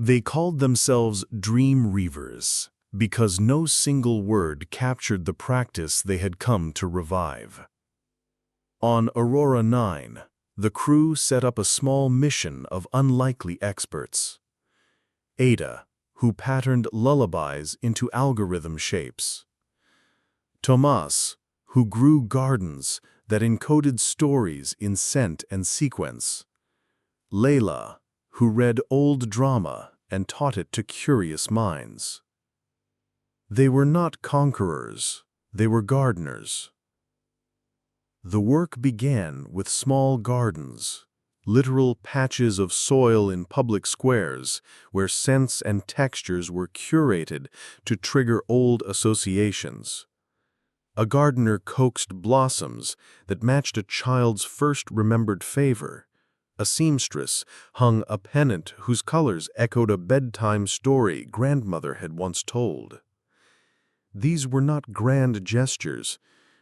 They called themselves Dreamweavers because no single word captured the practice they had come to revive. On Aurora IX, the crew set up a small mission of unlikely experts. Ada, who patterned lullabies into algorithm shapes. Tomas, who grew gardens that encoded stories in scent and sequence. Layla, who read old drama and taught it to curious minds. They were not conquerors, they were gardeners. The work began with small gardens, literal patches of soil in public squares where scents and textures were curated to trigger old associations. A gardener coaxed blossoms that matched a child's first remembered favor. A seamstress hung a pennant whose colors echoed a bedtime story grandmother had once told. These were not grand gestures.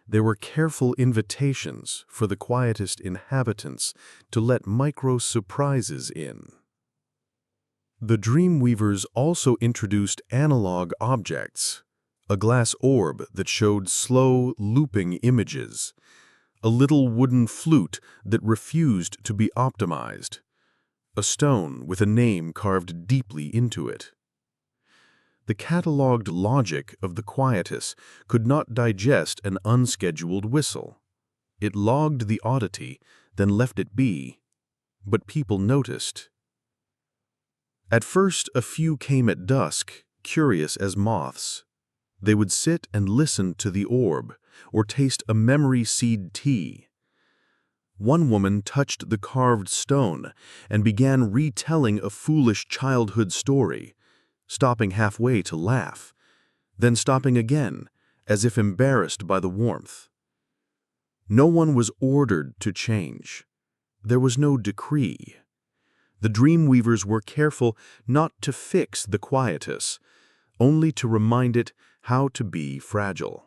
They were careful invitations for the quietest inhabitants to let micro-surprises in. The Dreamweavers also introduced analog objects, a glass orb that showed slow, looping images, a little wooden flute that refused to be optimized, a stone with a name carved deeply into it. The catalogued logic of the Quietus could not digest an unscheduled whistle. It logged the oddity, then left it be. But people noticed. At first, a few came at dusk, curious as moths. They would sit and listen to the orb, or taste a memory seed tea. One woman touched the carved stone and began retelling a foolish childhood story, stopping halfway to laugh, then stopping again, as if embarrassed by the warmth. No one was ordered to change. There was no decree. The Dreamweavers were careful not to fix the Quietus, only to remind it how to be fragile.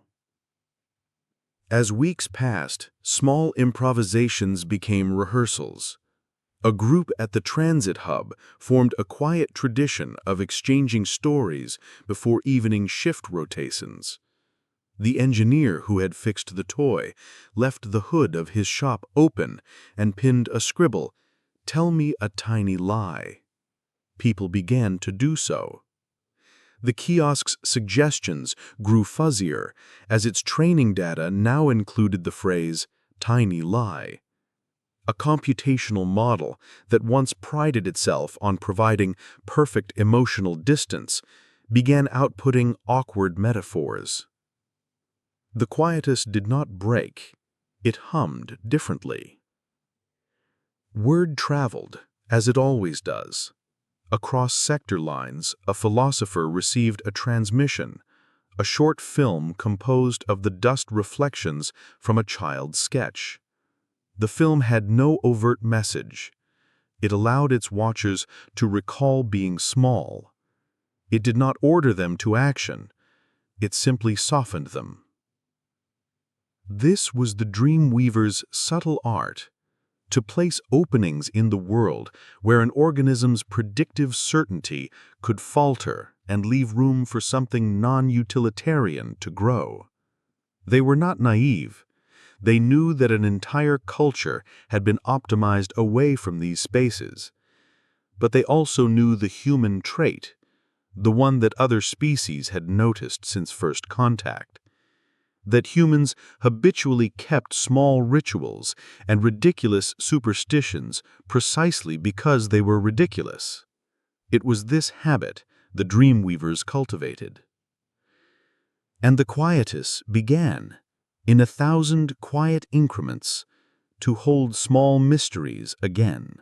As weeks passed, small improvisations became rehearsals. A group at the transit hub formed a quiet tradition of exchanging stories before evening shift rotations. The engineer who had fixed the toy left the hood of his shop open and pinned a scribble, "Tell me a tiny lie." People began to do so. The kiosk's suggestions grew fuzzier as its training data now included the phrase, "tiny lie." A computational model that once prided itself on providing perfect emotional distance began outputting awkward metaphors. The Quietus did not break. It hummed differently. Word traveled, as it always does. Across sector lines, a philosopher received a transmission, a short film composed of the dust reflections from a child's sketch. The film had no overt message. It allowed its watchers to recall being small. It did not order them to action. It simply softened them. This was the Dreamweaver's subtle art, to place openings in the world where an organism's predictive certainty could falter and leave room for something non-utilitarian to grow. They were not naive. They knew that an entire culture had been optimized away from these spaces. But they also knew the human trait, the one that other species had noticed since first contact. That humans habitually kept small rituals and ridiculous superstitions precisely because they were ridiculous. It was this habit the Dreamweavers cultivated. And the Quietus began, in 1,000 quiet increments, to hold small mysteries again.